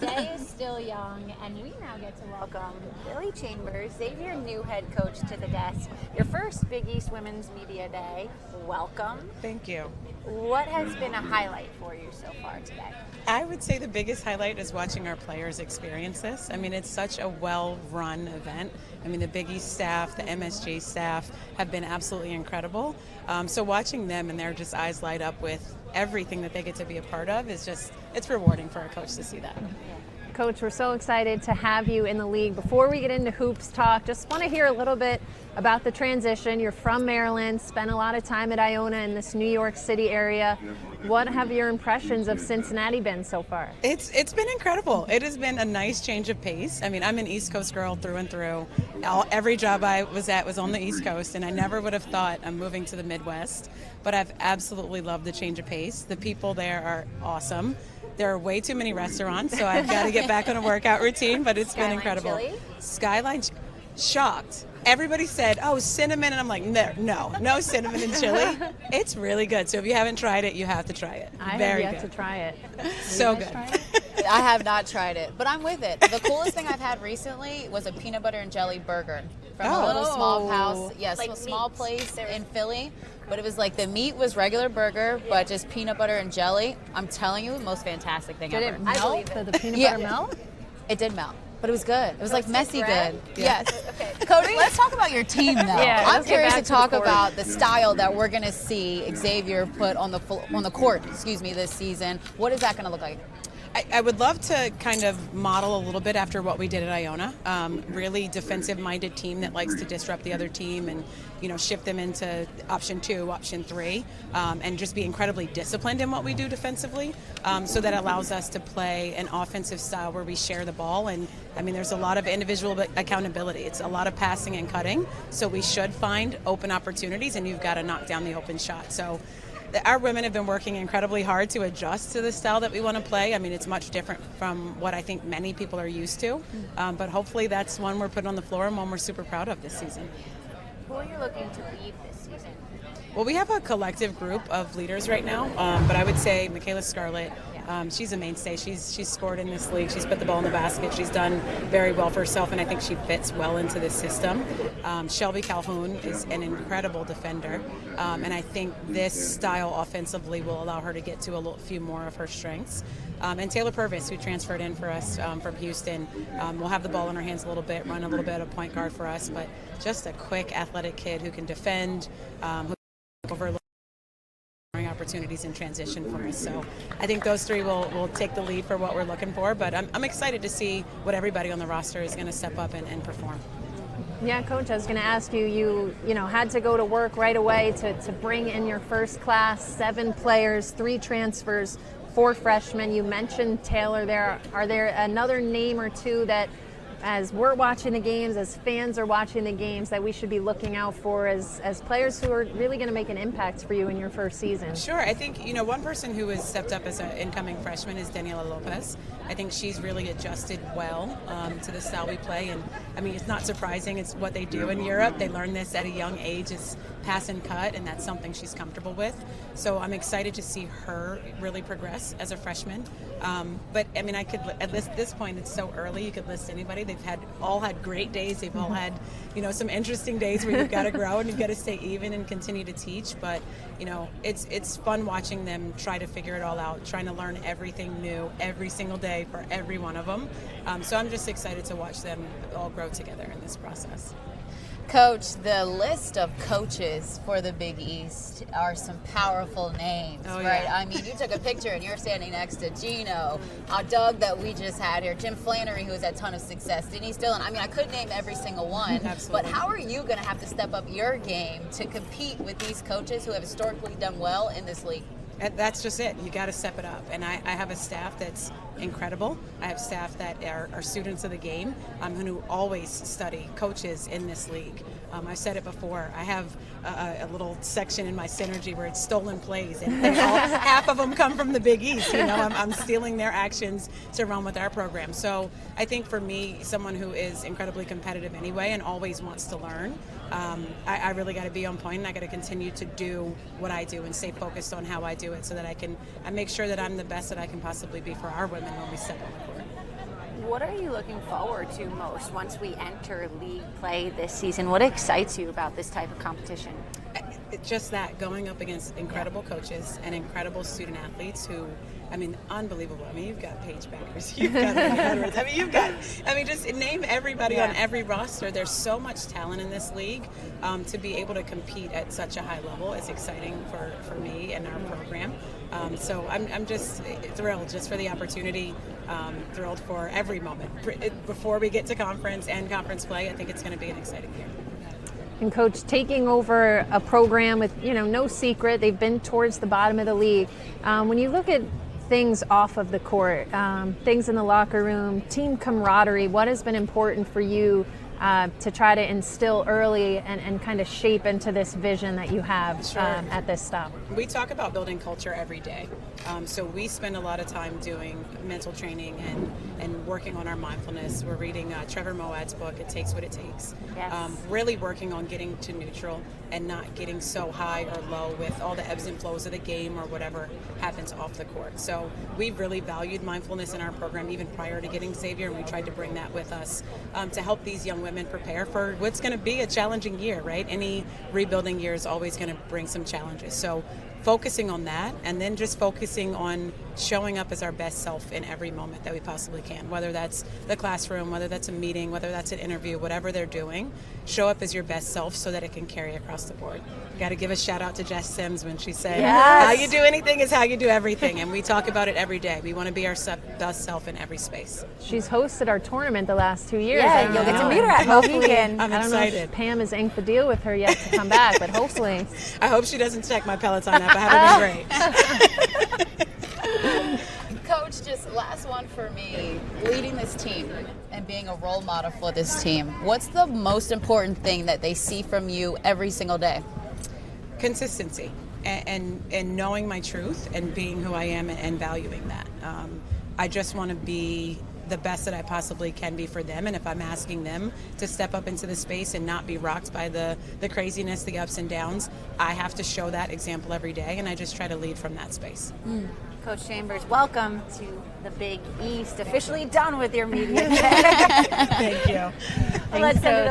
Day is still young, and we now get to welcome Billy Chambers, Xavier new head coach, to the desk. Your first Big East Women's Media Day. Welcome. Thank you. What has been a highlight for you so far today? I would say the biggest highlight is watching our players experience this. I mean, it's such a well-run event. I mean, the Big East staff, the MSG staff have been absolutely incredible. So watching them and their just eyes light up with everything that they get to be a part of is just, it's rewarding for a coach to see that. Coach, we're so excited to have you in the league. Before we get into hoops talk, just want to hear a little bit about the transition. You're from Maryland, spent a lot of time at Iona in this New York City area. What have your impressions of Cincinnati been so far? It's been incredible. It has been a nice change of pace. I mean, I'm an East Coast girl through and through. Every job I was at was on the East Coast, and I never would have thought I'm moving to the Midwest. But I've absolutely loved the change of pace. The people there are awesome. There are way too many restaurants, so I've got to get back on a workout routine, but it's been incredible. Chili? Skyline, shocked. Everybody said, oh, cinnamon, and I'm like, no cinnamon and chili. It's really good. So if you haven't tried it, you have to try it. I Very have yet good. to try it. So You guys good. try it? I have not tried it, but I'm with it. The coolest thing I've had recently was a peanut butter and jelly burger from a little small house. Yes, Like a small meats. place in Philly. But it was like the meat was regular burger, but just peanut butter and jelly. I'm telling you, most fantastic thing Did ever. it melt? Did the peanut butter melt? It did melt, but it was good. It was like messy bread? good. Yes. Okay. Cody, let's talk about your team though. Yeah, I'm let's get curious back to to the talk court. about the style that we're going to see Xavier put on the court, this season. What is that going to look like? I would love to kind of model a little bit after what we did at Iona. Really defensive-minded team that likes to disrupt the other team and, shift them into option 2, option 3, and just be incredibly disciplined in what we do defensively. So that allows us to play an offensive style where we share the ball. And I mean, there's a lot of individual accountability. It's a lot of passing and cutting. So we should find open opportunities, and you've got to knock down the open shot. So our women have been working incredibly hard to adjust to the style that we want to play. I mean, it's much different from what I think many people are used to, but hopefully that's one we're putting on the floor and one we're super proud of this season. Who are you looking to lead this season? Well, we have a collective group of leaders right now, but I would say Michaela Scarlett, she's a mainstay. She's scored in this league. She's put the ball in the basket. She's done very well for herself, and I think she fits well into this system. Shelby Calhoun is an incredible defender, and I think this style offensively will allow her to get to a few more of her strengths. And Taylor Purvis, who transferred in for us from Houston, will have the ball in her hands a little bit, run a little bit of point guard for us, but just a quick, athletic kid who can defend, who overlook opportunities in transition for us. So I think those three will take the lead for what we're looking for, but I'm excited to see what everybody on the roster is going to step up and perform. Yeah, Coach, I was going to ask you, you had to go to work right away to bring in your first class, 7 players, 3 transfers, 4 freshmen. You mentioned Taylor there. Are there another name or two that, as we're watching the games, as fans are watching the games, that we should be looking out for as players who are really going to make an impact for you in your first season? Sure. I think, one person who has stepped up as an incoming freshman is Daniela Lopez. I think she's really adjusted well to the style we play. And, I mean, it's not surprising. It's what they do in Europe. They learn this at a young age. It's pass and cut, and that's something she's comfortable with. So I'm excited to see her really progress as a freshman. But, I mean, I could, at this point, it's so early. You could list anybody. They've all had great days. They've all had, some interesting days where you've got to grow and you've got to stay even and continue to teach. But, it's fun watching them try to figure it all out, trying to learn everything new every single day for every one of them. So I'm just excited to watch them all grow together in this process. Coach, the list of coaches for the Big East are some powerful names, right? Yeah. I mean, you took a picture and you're standing next to Gino, Doug that we just had here, Jim Flannery, who has had a ton of success, Denise Dillon. I mean, I could name every single one. Absolutely. But how are you going to have to step up your game to compete with these coaches who have historically done well in this league? And that's just it. You got to step it up. And I have a staff that's incredible. I have staff that are students of the game who always study coaches in this league. I've said it before. I have a little section in my Synergy where it's stolen plays, and half of them come from the Big East. I'm stealing their actions to run with our program. So I think for me, someone who is incredibly competitive anyway and always wants to learn, I really got to be on point, and I got to continue to do what I do and stay focused on how I do it so that I make sure that I'm the best that I can possibly be for our women when we step on the court. what are you looking forward to most once we enter league play this season? What excites you about this type of competition? Just that, going up against incredible coaches and incredible student athletes who, I mean, unbelievable. I mean, you've got Paige Beckers, you've got Edwards. I mean, just name everybody on every roster. There's so much talent in this league. To be able to compete at such a high level is exciting for me and our program. So I'm just thrilled just for the opportunity, thrilled for every moment. Before we get to conference and conference play, I think it's going to be an exciting year. And Coach, taking over a program with, no secret, they've been towards the bottom of the league. When you look at things off of the court, things in the locker room, team camaraderie, what has been important for you to try to instill early and kind of shape into this vision that you have at this stop? We talk about building culture every day. So we spend a lot of time doing mental training and working on our mindfulness. We're reading Trevor Moawad's book, It Takes What It Takes. Yes. Really working on getting to neutral and not getting so high or low with all the ebbs and flows of the game or whatever happens off the court. So we really valued mindfulness in our program even prior to getting Xavier, and we tried to bring that with us to help these young women prepare for what's going to be a challenging year, right? Any rebuilding year is always going to bring some challenges. So focusing on that, and then just focusing on showing up as our best self in every moment that we possibly can, whether that's the classroom, whether that's a meeting, whether that's an interview, whatever they're doing, show up as your best self so that it can carry across the board. Got to give a shout out to Jess Sims when she said, how you do anything is how you do everything, and we talk about it every day. We want to be our best self in every space. She's hosted our tournament the last 2 years. Yeah, you'll get to meet her at Mohegan. I'm I don't know excited. if Pam has inked the deal with her yet to come back, but hopefully. I hope she doesn't check my Peloton app. I haven't been great. Coach, just last one for me. Leading this team and being a role model for this team, what's the most important thing that they see from you every single day? Consistency and knowing my truth and being who I am and valuing that. I just want to be the best that I possibly can be for them, and if I'm asking them to step up into the space and not be rocked by the craziness, the ups and downs, I have to show that example every day, and I just try to lead from that space. Coach Chambers, welcome to the Big East. Officially done with your media day. Thank you. Let's send it over.